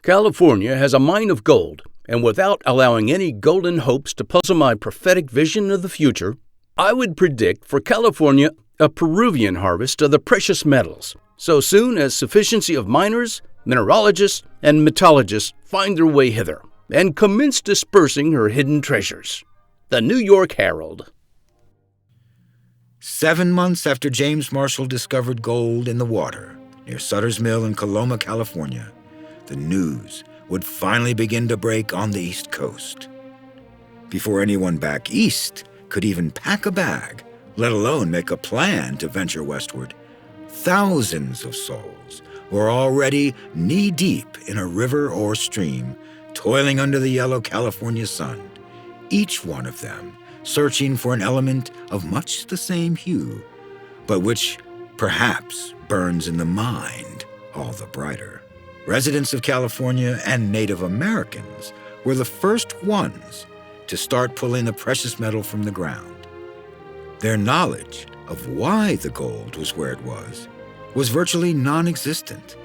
California has a mine of gold, and without allowing any golden hopes to puzzle my prophetic vision of the future, I would predict for California a Peruvian harvest of the precious metals, so soon as sufficiency of miners, mineralogists, and metallurgists find their way hither, and commence dispersing her hidden treasures. The New York Herald. 7 months after James Marshall discovered gold in the water near Sutter's Mill in Coloma, California, the news would finally begin to break on the East Coast. Before anyone back east could even pack a bag, let alone make a plan to venture westward, thousands of souls were already knee-deep in a river or stream, toiling under the yellow California sun, each one of them searching for an element of much the same hue, but which perhaps burns in the mind all the brighter. Residents of California and Native Americans were the first ones to start pulling the precious metal from the ground. Their knowledge of why the gold was where it was virtually non-existent,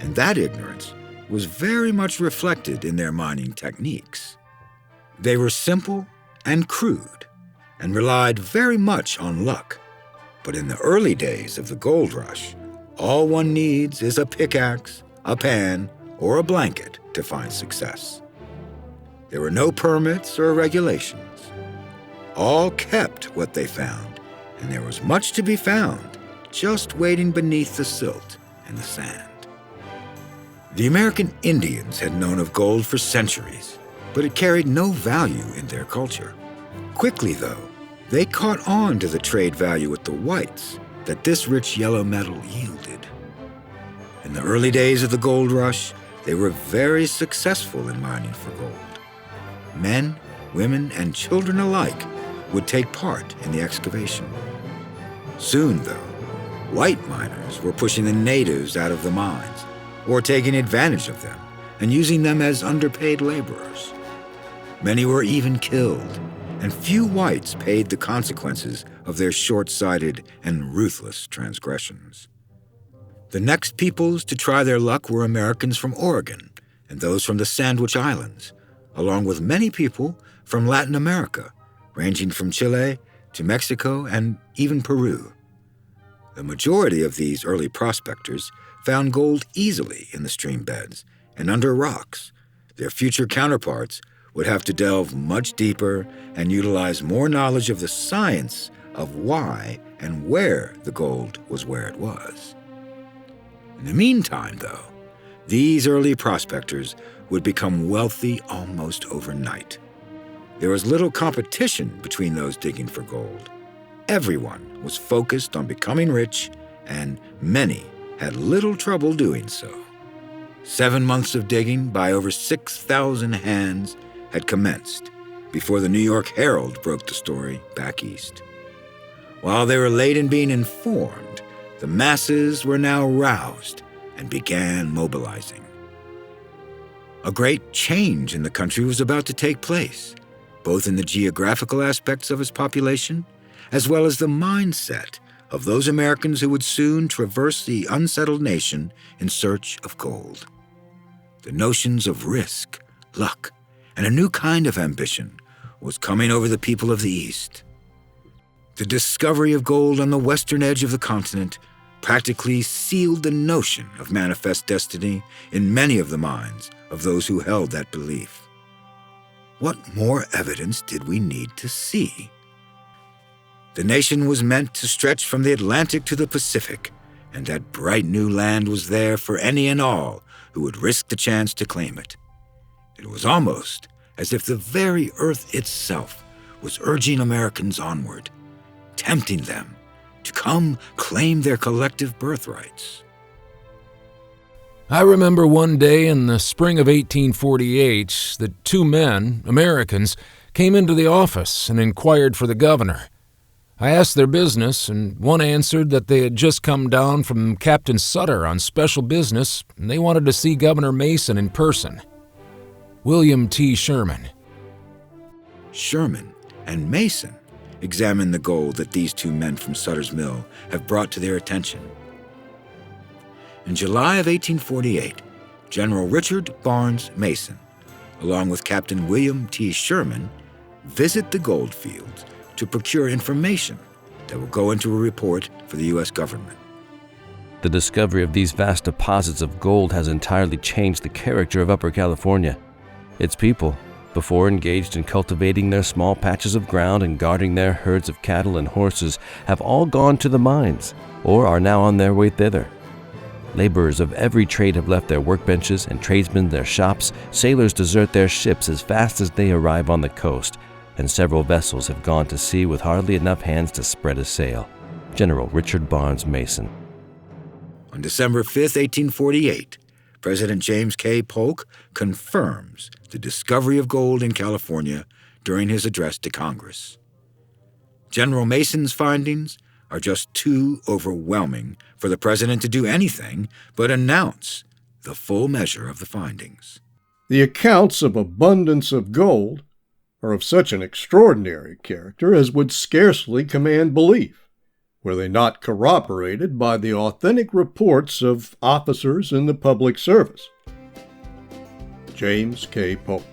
and that ignorance was very much reflected in their mining techniques. They were simple and crude and relied very much on luck. But in the early days of the gold rush, all one needs is a pickaxe, a pan, or a blanket to find success. There were no permits or regulations. All kept what they found, and there was much to be found just waiting beneath the silt and the sand. The American Indians had known of gold for centuries, but it carried no value in their culture. Quickly, though, they caught on to the trade value with the whites that this rich yellow metal yielded. In the early days of the gold rush, they were very successful in mining for gold. Men, women, and children alike would take part in the excavation. Soon, though, white miners were pushing the natives out of the mines, or taking advantage of them and using them as underpaid laborers. Many were even killed, and few whites paid the consequences of their short-sighted and ruthless transgressions. The next peoples to try their luck were Americans from Oregon and those from the Sandwich Islands, along with many people from Latin America, ranging from Chile to Mexico and even Peru. The majority of these early prospectors found gold easily in the stream beds and under rocks. Their future counterparts would have to delve much deeper and utilize more knowledge of the science of why and where the gold was where it was. In the meantime, though, these early prospectors would become wealthy almost overnight. There was little competition between those digging for gold. Everyone was focused on becoming rich, and many had little trouble doing so. 7 months of digging by over 6,000 hands had commenced before the New York Herald broke the story back east. While they were late in being informed, the masses were now roused and began mobilizing. A great change in the country was about to take place, both in the geographical aspects of its population, as well as the mindset of those Americans who would soon traverse the unsettled nation in search of gold. The notions of risk, luck, and a new kind of ambition was coming over the people of the East. The discovery of gold on the western edge of the continent practically sealed the notion of manifest destiny in many of the minds of those who held that belief. What more evidence did we need to see? The nation was meant to stretch from the Atlantic to the Pacific, and that bright new land was there for any and all who would risk the chance to claim it. It was almost as if the very earth itself was urging Americans onward, tempting them to come claim their collective birthrights. I remember one day in the spring of 1848 that 2 men, Americans, came into the office and inquired for the governor. I asked their business, and one answered that they had just come down from Captain Sutter on special business, and they wanted to see Governor Mason in person. William T. Sherman. Sherman and Mason examined the gold that these 2 men from Sutter's Mill have brought to their attention. In July of 1848, General Richard Barnes Mason, along with Captain William T. Sherman, visit the goldfields to procure information that will go into a report for the U.S. government. The discovery of these vast deposits of gold has entirely changed the character of Upper California. Its people, before engaged in cultivating their small patches of ground and guarding their herds of cattle and horses, have all gone to the mines or are now on their way thither. Laborers of every trade have left their workbenches and tradesmen their shops. Sailors desert their ships as fast as they arrive on the coast, and several vessels have gone to sea with hardly enough hands to spread a sail. General Richard Barnes Mason. On December 5, 1848, President James K. Polk confirms the discovery of gold in California during his address to Congress. General Mason's findings are just too overwhelming for the president to do anything but announce the full measure of the findings. The accounts of abundance of gold are of such an extraordinary character as would scarcely command belief, were they not corroborated by the authentic reports of officers in the public service. James K. Polk.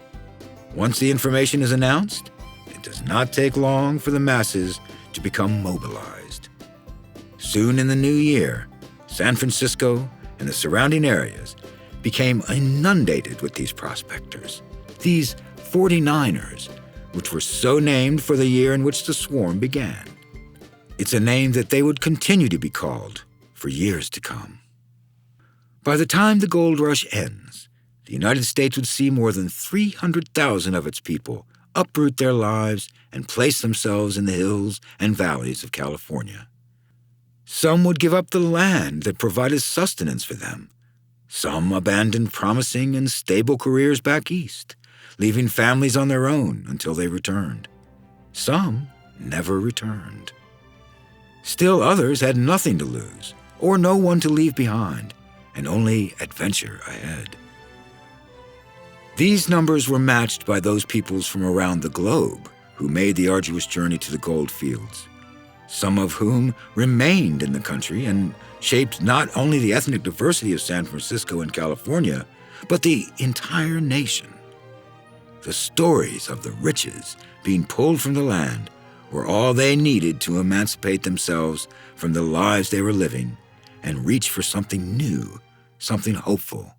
Once the information is announced, it does not take long for the masses to become mobilized. Soon in the new year, San Francisco and the surrounding areas became inundated with these prospectors, these 49ers, which were so named for the year in which the swarm began. It's a name that they would continue to be called for years to come. By the time the gold rush ends, the United States would see more than 300,000 of its people uproot their lives and place themselves in the hills and valleys of California. Some would give up the land that provided sustenance for them. Some abandoned promising and stable careers back east, leaving families on their own until they returned. Some never returned. Still others had nothing to lose, or no one to leave behind, and only adventure ahead. These numbers were matched by those peoples from around the globe who made the arduous journey to the gold fields, some of whom remained in the country and shaped not only the ethnic diversity of San Francisco and California, but the entire nation. The stories of the riches being pulled from the land were all they needed to emancipate themselves from the lives they were living and reach for something new, something hopeful,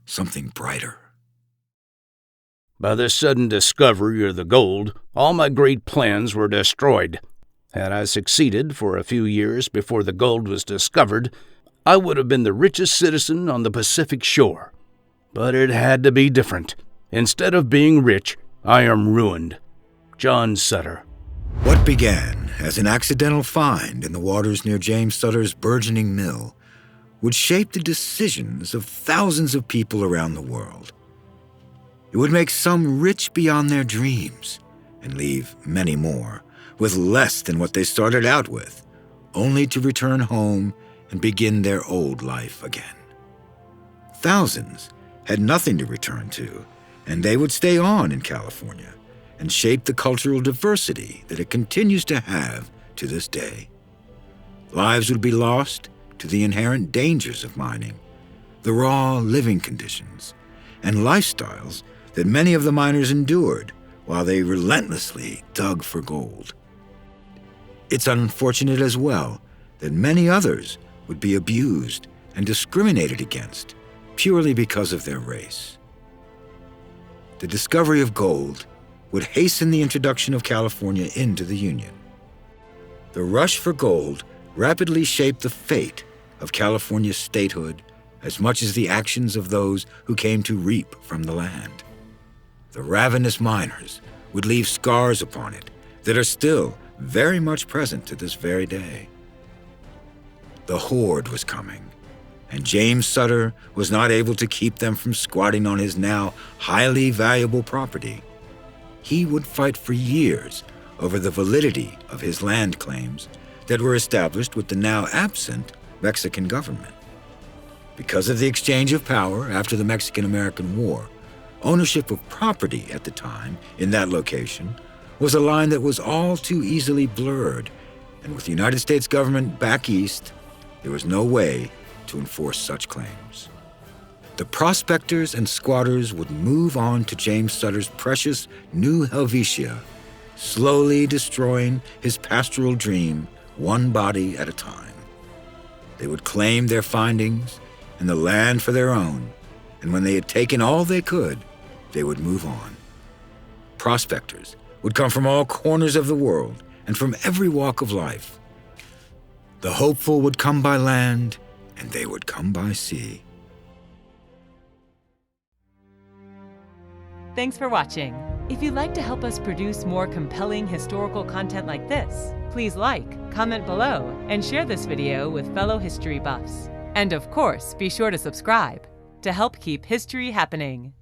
something brighter. By this sudden discovery of the gold, all my great plans were destroyed. Had I succeeded for a few years before the gold was discovered, I would have been the richest citizen on the Pacific shore. But it had to be different. Instead of being rich, I am ruined. John Sutter. What began as an accidental find in the waters near James Sutter's burgeoning mill would shape the decisions of thousands of people around the world. It would make some rich beyond their dreams and leave many more with less than what they started out with, only to return home and begin their old life again. Thousands had nothing to return to, and they would stay on in California and shape the cultural diversity that it continues to have to this day. Lives would be lost to the inherent dangers of mining, the raw living conditions, and lifestyles that many of the miners endured while they relentlessly dug for gold. It's unfortunate as well that many others would be abused and discriminated against purely because of their race. The discovery of gold would hasten the introduction of California into the Union. The rush for gold rapidly shaped the fate of California's statehood as much as the actions of those who came to reap from the land. The ravenous miners would leave scars upon it that are still very much present to this very day. The horde was coming, and James Sutter was not able to keep them from squatting on his now highly valuable property. He would fight for years over the validity of his land claims that were established with the now absent Mexican government. Because of the exchange of power after the Mexican-American War, ownership of property at the time in that location was a line that was all too easily blurred, and with the United States government back east, there was no way to enforce such claims. the prospectors and squatters would move on to James Sutter's precious New Helvetia, slowly destroying his pastoral dream one body at a time. They would claim their findings and the land for their own, and when they had taken all they could, they would move on. Prospectors would come from all corners of the world and from every walk of life. The hopeful would come by land, and they would come by sea. Thanks for watching. If you'd like to help us produce more compelling historical content like this, please like, comment below, and share this video with fellow history buffs. And of course, be sure to subscribe to help keep history happening.